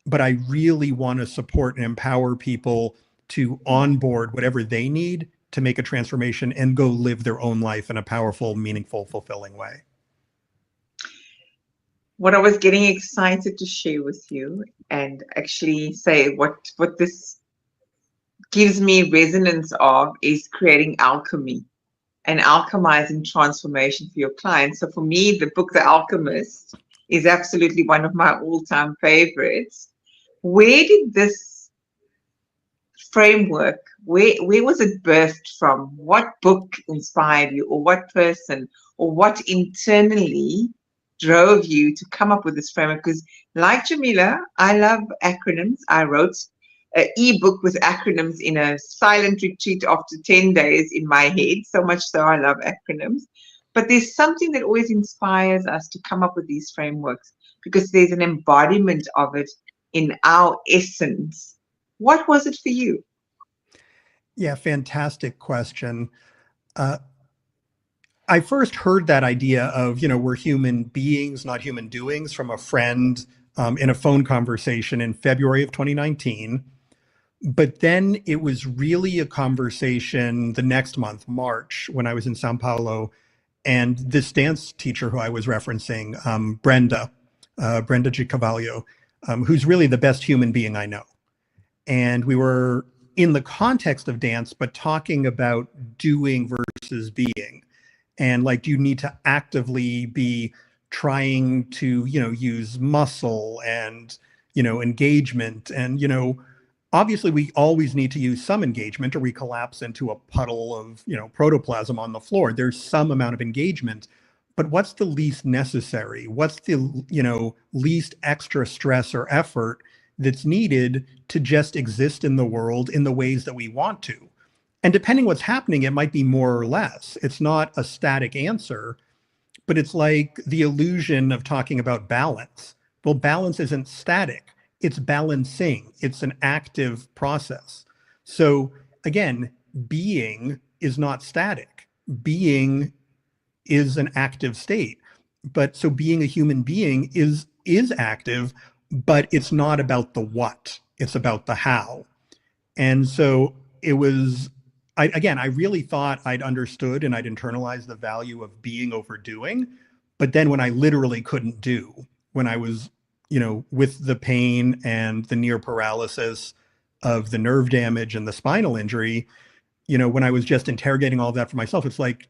But I really want to support and empower people to onboard whatever they need to make a transformation and go live their own life in a powerful, meaningful, fulfilling way. What I was getting excited to share with you and actually say what this gives me resonance of is creating alchemy and alchemizing transformation for your clients. So for me, the book, The Alchemist, is absolutely one of my all-time favorites. Where did this framework, where was it birthed from? What book inspired you, or what person, or what internally drove you to come up with this framework? Because like Jamila, I love acronyms. I wrote an ebook with acronyms in a silent retreat after 10 days in my head, so much so I love acronyms. But there's something that always inspires us to come up with these frameworks because there's an embodiment of it in our essence. What was it for you? Yeah, fantastic question. I first heard that idea of, we're human beings, not human doings, from a friend in a phone conversation in February of 2019. But then it was really a conversation the next month, March, when I was in Sao Paulo. And this dance teacher who I was referencing, Brenda G. Cavallo, who's really the best human being I know. And we were in the context of dance, but talking about doing versus being. And like, do you need to actively be trying to, use muscle and, engagement and, obviously we always need to use some engagement or we collapse into a puddle of, protoplasm on the floor. There's some amount of engagement, but what's the least necessary? What's the, least extra stress or effort that's needed to just exist in the world in the ways that we want to? And depending what's happening, it might be more or less. It's not a static answer, but it's like the illusion of talking about balance. Well, balance isn't static. It's balancing. It's an active process. So again, being is not static. Being is an active state. But so being a human being is active, but it's not about the what. It's about the how. And so it was I really thought I'd understood and I'd internalized the value of being overdoing. But then when I literally couldn't do, when I was, with the pain and the near paralysis of the nerve damage and the spinal injury, when I was just interrogating all that for myself, it's like,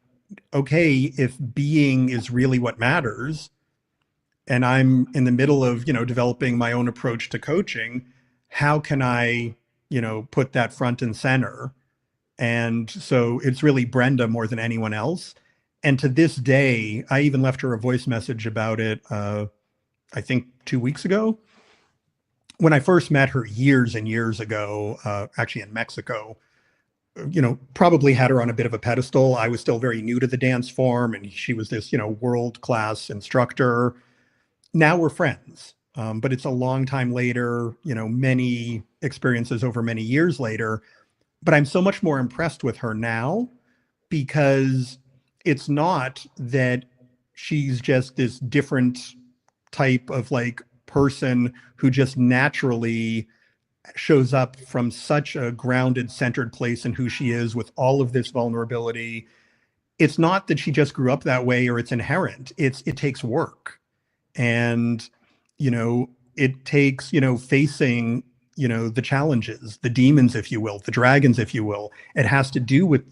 okay, if being is really what matters, and I'm in the middle of, developing my own approach to coaching, how can I, put that front and center? And so it's really Brenda more than anyone else. And to this day, I even left her a voice message about it, I think 2 weeks ago. When I first met her years and years ago, actually in Mexico, probably had her on a bit of a pedestal. I was still very new to the dance form, and she was this, world-class instructor. Now we're friends, but it's a long time later, many experiences over many years later. But I'm so much more impressed with her now, because it's not that she's just this different type of like person who just naturally shows up from such a grounded, centered place in who she is with all of this vulnerability. It's not that she just grew up that way or it's inherent. It takes work. And, it takes, facing, the challenges, the demons, if you will, the dragons, if you will. It has to do with,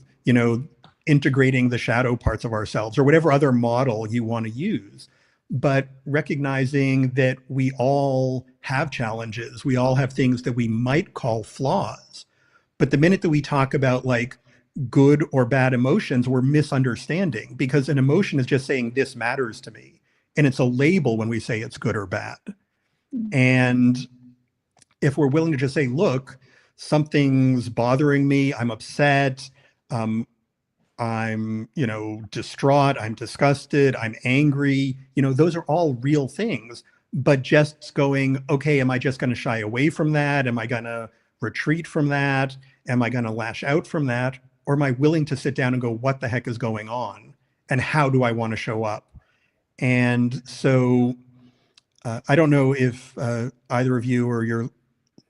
integrating the shadow parts of ourselves or whatever other model you want to use. But recognizing that we all have challenges, we all have things that we might call flaws. But the minute that we talk about like good or bad emotions, we're misunderstanding, because an emotion is just saying this matters to me. And it's a label when we say it's good or bad. And if we're willing to just say, look, something's bothering me, I'm upset, I'm, distraught, I'm disgusted, I'm angry, those are all real things. But just going, okay, am I just going to shy away from that? Am I going to retreat from that? Am I going to lash out from that? Or am I willing to sit down and go, what the heck is going on? And how do I want to show up? And so I don't know if either of you or your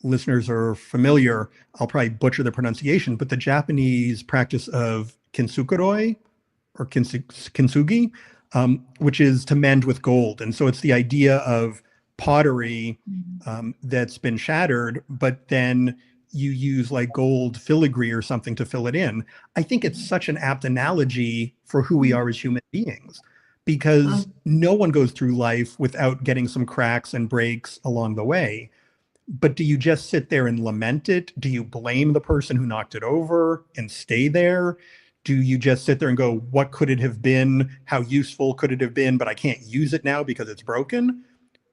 listeners are familiar. I'll probably butcher the pronunciation, but the Japanese practice of kintsukuroi or kintsugi, which is to mend with gold. And so it's the idea of pottery that's been shattered, but then you use like gold filigree or something to fill it in. I think it's such an apt analogy for who we are as human beings, because no one goes through life without getting some cracks and breaks along the way. But do you just sit there and lament it? Do you blame the person who knocked it over and stay there? Do you just sit there and go, what could it have been? How useful could it have been? But I can't use it now because it's broken.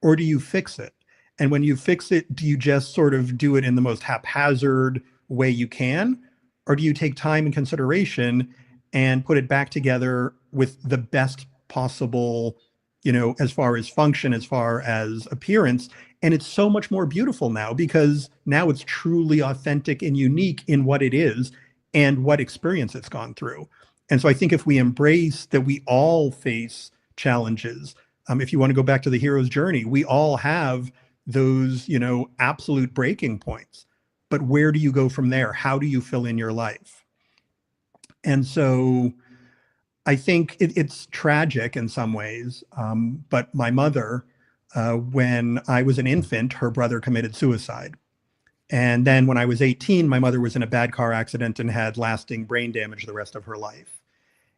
Or do you fix it? And when you fix it, do you just sort of do it in the most haphazard way you can? Or do you take time and consideration and put it back together with the best possible, as far as function, as far as appearance? And it's so much more beautiful now, because now it's truly authentic and unique in what it is and what experience it's gone through. And so I think if we embrace that we all face challenges, if you want to go back to the hero's journey, we all have those, absolute breaking points. But where do you go from there? How do you fill in your life? And so I think it's tragic in some ways. But my mother, when I was an infant, her brother committed suicide. And then when I was 18, my mother was in a bad car accident and had lasting brain damage the rest of her life.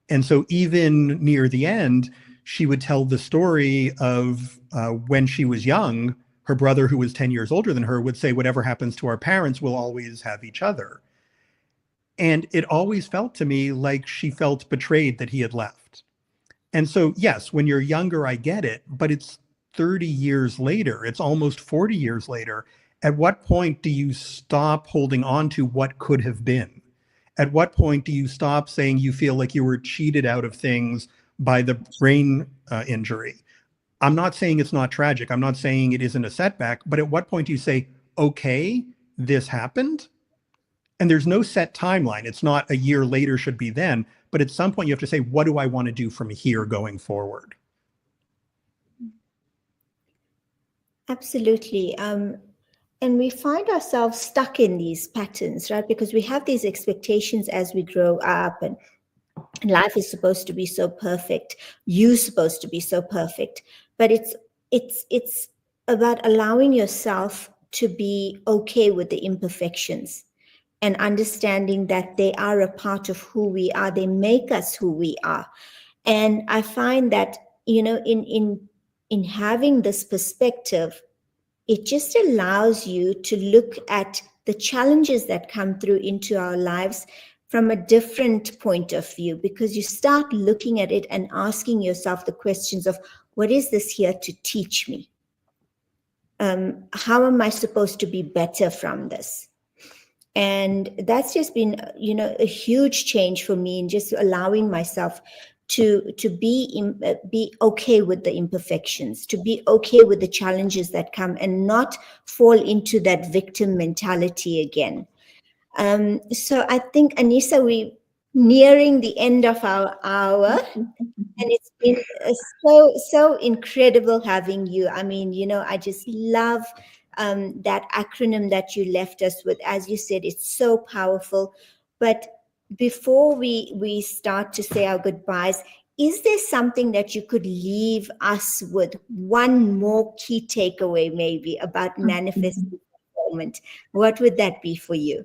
And so even near the end, she would tell the story of when she was young, her brother, who was 10 years older than her, would say, whatever happens to our parents, we'll always have each other. And it always felt to me like she felt betrayed that he had left. And so, yes, when you're younger, I get it, but it's 30 years later, it's almost 40 years later. At what point do you stop holding on to what could have been? At what point do you stop saying you feel like you were cheated out of things by the brain injury? I'm not saying it's not tragic. I'm not saying it isn't a setback, but at what point do you say, okay, this happened? And there's no set timeline. It's not a year later should be then, but at some point you have to say, what do I want to do from here going forward? Absolutely. And we find ourselves stuck in these patterns, right? Because we have these expectations as we grow up, and life is supposed to be so perfect. You're supposed to be so perfect. But it's about allowing yourself to be okay with the imperfections and understanding that they are a part of who we are. They make us who we are. And I find that, in having this perspective, it just allows you to look at the challenges that come through into our lives from a different point of view, because you start looking at it and asking yourself the questions of, what is this here to teach me? How am I supposed to be better from this? And that's just been, a huge change for me in just allowing myself to be okay with the imperfections, to be okay with the challenges that come, and not fall into that victim mentality again. So I think, Anissa, we're nearing the end of our hour. And it's been so incredible having you. I mean, I just love that acronym that you left us with. As you said, it's so powerful. But before we start to say our goodbyes, is there something that you could leave us with, one more key takeaway maybe about manifesting fulfillment? What would that be for you?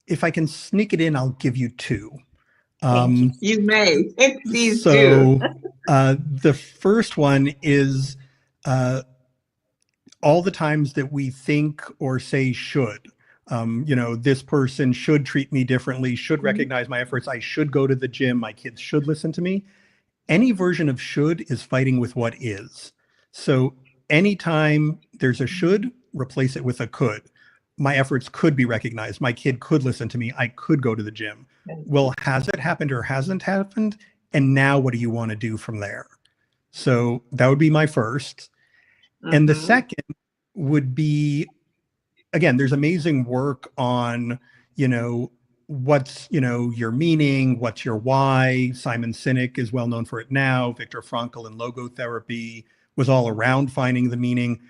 If I can sneak it in, I'll give you two. Thank you. You may. Please do. So the first one is all the times that we think or say should. This person should treat me differently, should recognize my efforts, I should go to the gym, my kids should listen to me. Any version of should is fighting with what is. So anytime there's a should, replace it with a could. My efforts could be recognized. My kid could listen to me. I could go to the gym. Well, has it happened or hasn't happened? And now what do you want to do from there? So that would be my first. And the second would be, again, there's amazing work on, what's, your meaning, what's your why. Simon Sinek is well known for it now. Viktor Frankl in logotherapy was all around finding the meaning.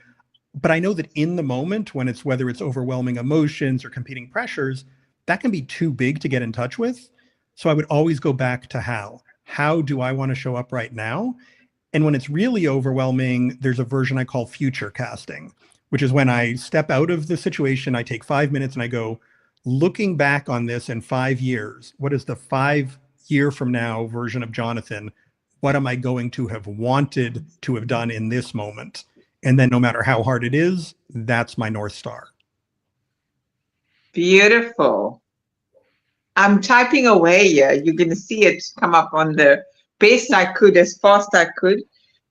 But I know that in the moment, when it's, whether it's overwhelming emotions or competing pressures, that can be too big to get in touch with. So I would always go back to how. How do I want to show up right now? And when it's really overwhelming, there's a version I call future casting, which is when I step out of the situation, I take 5 minutes and I go, looking back on this in 5 years, what is the 5 year from now version of Jonathan? What am I going to have wanted to have done in this moment? And then no matter how hard it is, that's my North Star. Beautiful. I'm typing away here. You're going to see it come up on the best I could, as fast I could.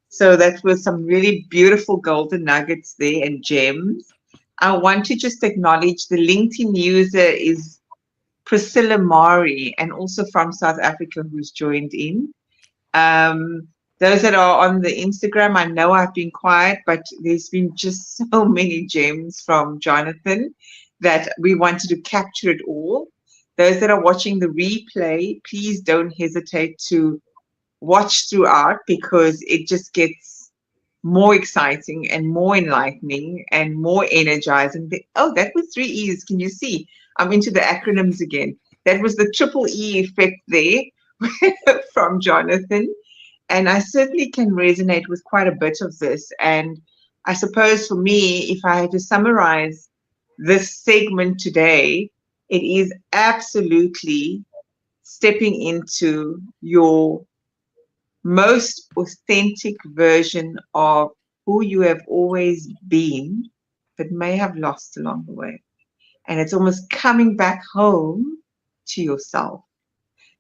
So that was some really beautiful golden nuggets there and gems. I want to just acknowledge the LinkedIn user is Priscilla Mari, and also from South Africa, who's joined in. Those that are on the Instagram, I know I've been quiet, but there's been just so many gems from Jonathan that we wanted to capture it all. Those that are watching the replay, please don't hesitate to watch throughout, because it just gets more exciting and more enlightening and more energizing. Oh, that was 3 E's. Can you see? I'm into the acronyms again. That was the triple E effect there from Jonathan. And I certainly can resonate with quite a bit of this. And I suppose for me, if I had to summarize this segment today, it is absolutely stepping into your most authentic version of who you have always been, but may have lost along the way. And it's almost coming back home to yourself.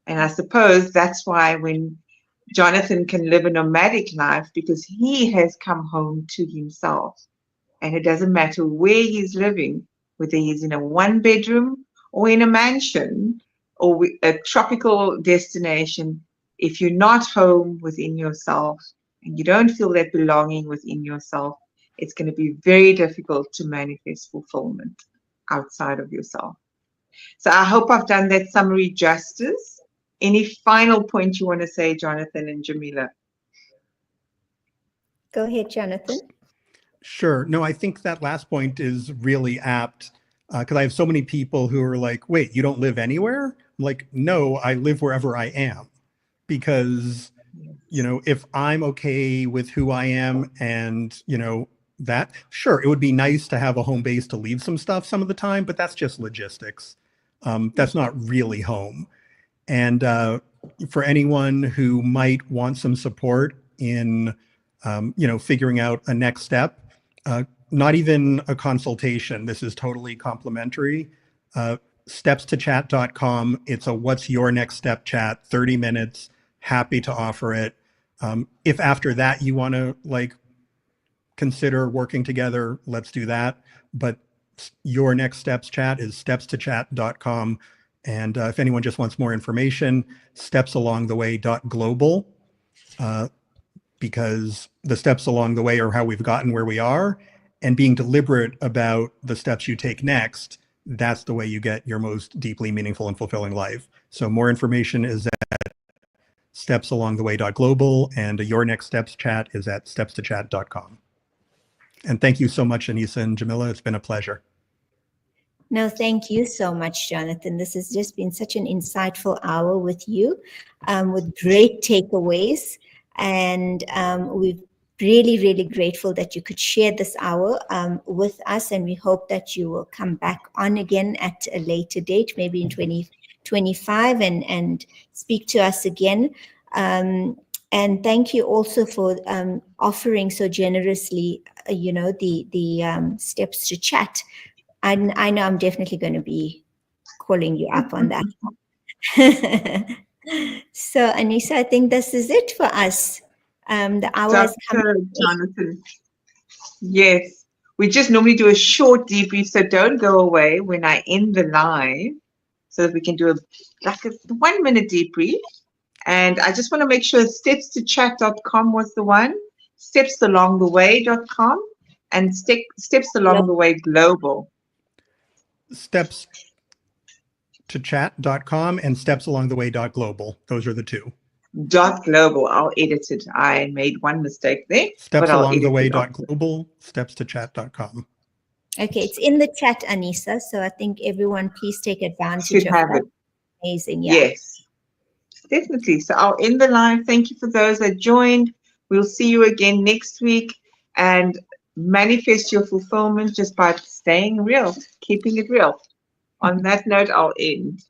And I suppose that's why when Jonathan can live a nomadic life, because he has come home to himself. And it doesn't matter where he's living, whether he's in a 1-bedroom or in a mansion or a tropical destination. If you're not home within yourself and you don't feel that belonging within yourself, it's going to be very difficult to manifest fulfillment outside of yourself. So I hope I've done that summary justice. Any final point you want to say, Jonathan and Jamila? Go ahead, Jonathan. Sure. No, I think that last point is really apt because I have so many people who are like, wait, you don't live anywhere? I'm like, no, I live wherever I am. Because, you know, if I'm okay with who I am and, you know, that, sure, it would be nice to have a home base to leave some stuff some of the time, but that's just logistics. That's not really home. And for anyone who might want some support in, you know, figuring out a next step, not even a consultation. This is totally complimentary. Stepstochat.com. It's a what's your next step chat, 30 minutes. Happy to offer it. If after that you want to like consider working together, let's do that. But your next steps chat is stepstochat.com. And if anyone just wants more information, stepsalongtheway.global, because the steps along the way are how we've gotten where we are. And being deliberate about the steps you take next, that's the way you get your most deeply meaningful and fulfilling life. So more information is at stepsalongtheway.global, and your next steps chat is at stepstochat.com. And thank you so much, Anissa and Jamila. It's been a pleasure. No, thank you so much, Jonathan. This has just been such an insightful hour with you, with great takeaways. And we're really, really grateful that you could share this hour with us. And we hope that you will come back on again at a later date, maybe in 2025, and speak to us again. And thank you also for offering so generously, you know, the steps to chat. I know I'm definitely going to be calling you up on that. So, Anissa, I think this is it for us. The hour has come. Dr. Jonathan. Yes. We just normally do a short debrief, so don't go away when I end the live so that we can do a 1 minute debrief. And I just want to make sure stepstochat.com was the one, stepsalongtheway.com, and Steps Along the Way Global. Stepstochat.com and stepsalongtheway.global. Those are the two. .global. I'll edit it. I made one mistake there. Stepsalongtheway.global, stepstochat.com. Okay, it's in the chat, Anissa. So I think everyone, please take advantage Should of have that. it. Amazing. Yeah. Yes, definitely. So I'll end the live. Thank you for those that joined. We'll see you again next week, and manifest your fulfillment just by staying real, keeping it real. On that note, I'll end.